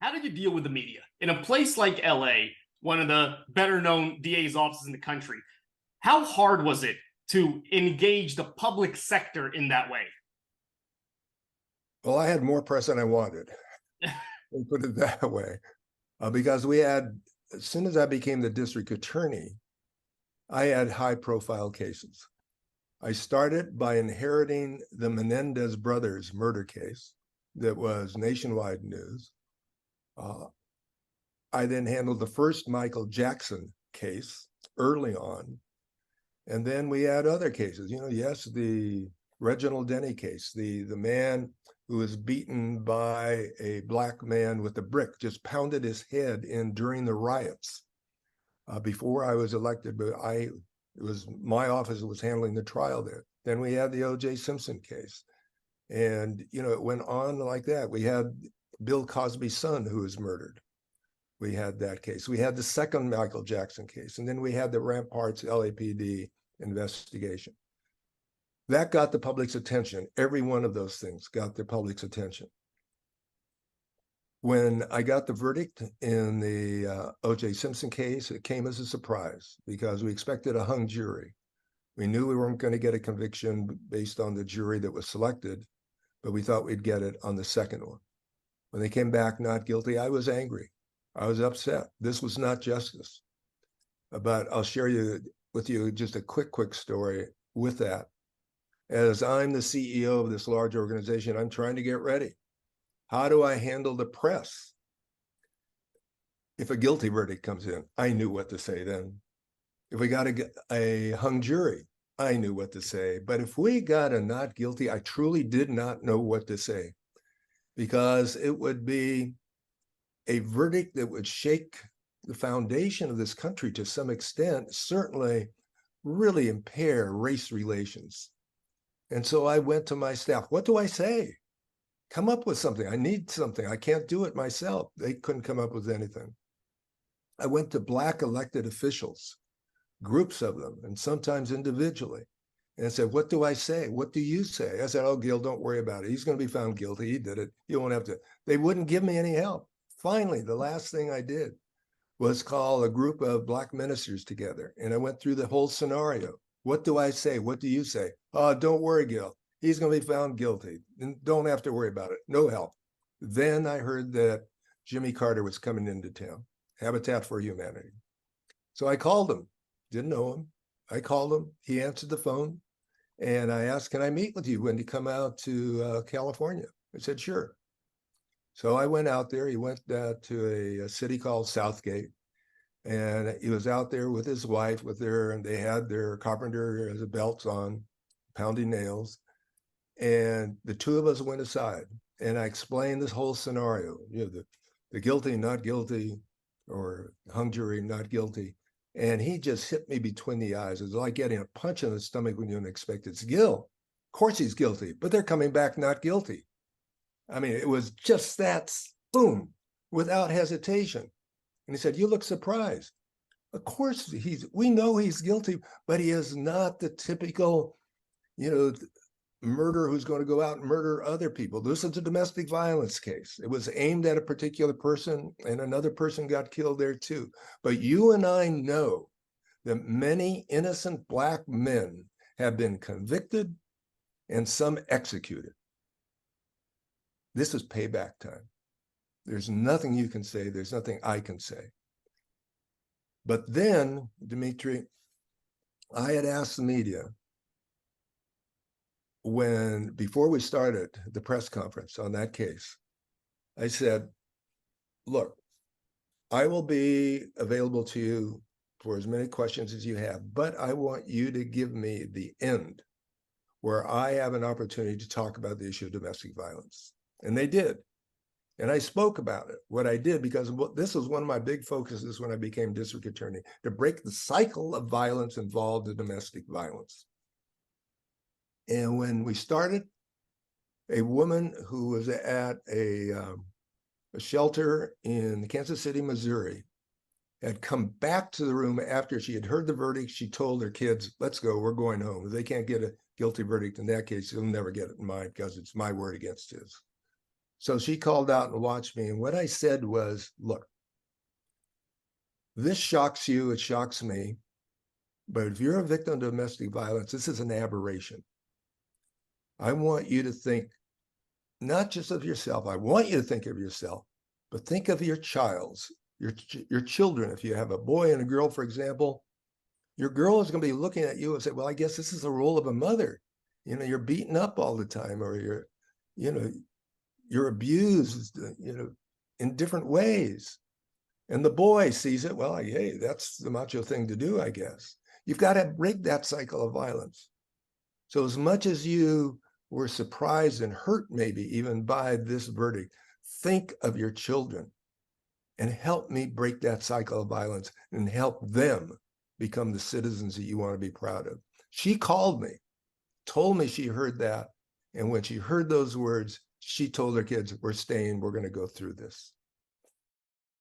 how did you deal with the media? In a place like LA, one of the better known DA's offices in the country, how hard was it to engage the public sector in that way? Well, I had more press than I wanted. We'll put it that way. Because we had, as soon as I became the district attorney, I had high profile cases. I started by inheriting the Menendez brothers murder case that was nationwide news. I then handled the first Michael Jackson case early on. And then we had other cases, yes, the Reginald Denny case, the man who was beaten by a black man with a brick, just pounded his head in during the riots. Before I was elected, but it was my office that was handling the trial there. Then we had the O.J. Simpson case. And, it went on like that. We had Bill Cosby's son who was murdered. We had that case. We had the second Michael Jackson case. And then we had the Ramparts LAPD investigation. That got the public's attention. Every one of those things got the public's attention. When I got the verdict in the O.J. Simpson case, it came as a surprise because we expected a hung jury. We knew we weren't going to get a conviction based on the jury that was selected, but we thought we'd get it on the second one. When they came back not guilty, I was angry. I was upset. This was not justice. But I'll share with you just a quick story with that. As I'm the CEO of this large organization, I'm trying to get ready. How do I handle the press? If a guilty verdict comes in, I knew what to say then. If we got a hung jury, I knew what to say. But if we got a not guilty, I truly did not know what to say, because it would be a verdict that would shake the foundation of this country to some extent, certainly really impair race relations. And so I went to my staff. What do I say? Come up with something. I need something. I can't do it myself. They couldn't come up with anything. I went to Black elected officials, groups of them, and sometimes individually, and I said, what do I say? What do you say? I said, oh, Gil, don't worry about it. He's going to be found guilty. He did it. You won't have to. They wouldn't give me any help. Finally, the last thing I did was call a group of Black ministers together, and I went through the whole scenario. What do I say? What do you say? Oh, don't worry, Gil. He's going to be found guilty. Don't have to worry about it. No help. Then I heard that Jimmy Carter was coming into town, Habitat for Humanity. So I called him. Didn't know him. I called him. He answered the phone. And I asked, can I meet with you when you come out to California? I said, sure. So I went out there. He went to a city called Southgate. And he was out there with his wife, and they had their carpenter belts on, pounding nails. And the two of us went aside, and I explained this whole scenario, the guilty, not guilty, or hung jury, not guilty. And he just hit me between the eyes. It was like getting a punch in the stomach when you don't expect it. It's Gil. Of course he's guilty, but they're coming back not guilty. I mean, it was just that, boom, without hesitation. And he said, you look surprised. Of course, we know he's guilty, but he is not the typical, murderer who's going to go out and murder other people. This is a domestic violence case. It was aimed at a particular person, and another person got killed there too. But you and I know that many innocent Black men have been convicted and some executed. This is payback time. There's nothing you can say. There's nothing I can say. But then, Dmitry, I had asked the media, before we started the press conference on that case, I said, look, I will be available to you for as many questions as you have, but I want you to give me the end where I have an opportunity to talk about the issue of domestic violence. And they did. And I spoke about it, what I did, because this was one of my big focuses when I became district attorney, to break the cycle of violence involved in domestic violence. And when we started, a woman who was at a shelter in Kansas City, Missouri, had come back to the room after she had heard the verdict. She told her kids, let's go, we're going home. If they can't get a guilty verdict in that case, they'll never get it in mine, because it's my word against his. So she called out and watched me. And what I said was, look, this shocks you, it shocks me. But if you're a victim of domestic violence, this is an aberration. I want you to think not just of yourself. I want you to think of yourself, but think of your your children. If you have a boy and a girl, for example, your girl is going to be looking at you and say, well, I guess this is the role of a mother. You know, you're beaten up all the time, or you're abused, in different ways. And the boy sees it, well, hey, that's the macho thing to do, I guess. You've got to break that cycle of violence. So as much as you were surprised and hurt maybe even by this verdict, think of your children and help me break that cycle of violence and help them become the citizens that you want to be proud of. She called me, told me she heard that. And when she heard those words, she told her kids, we're staying, we're going to go through this.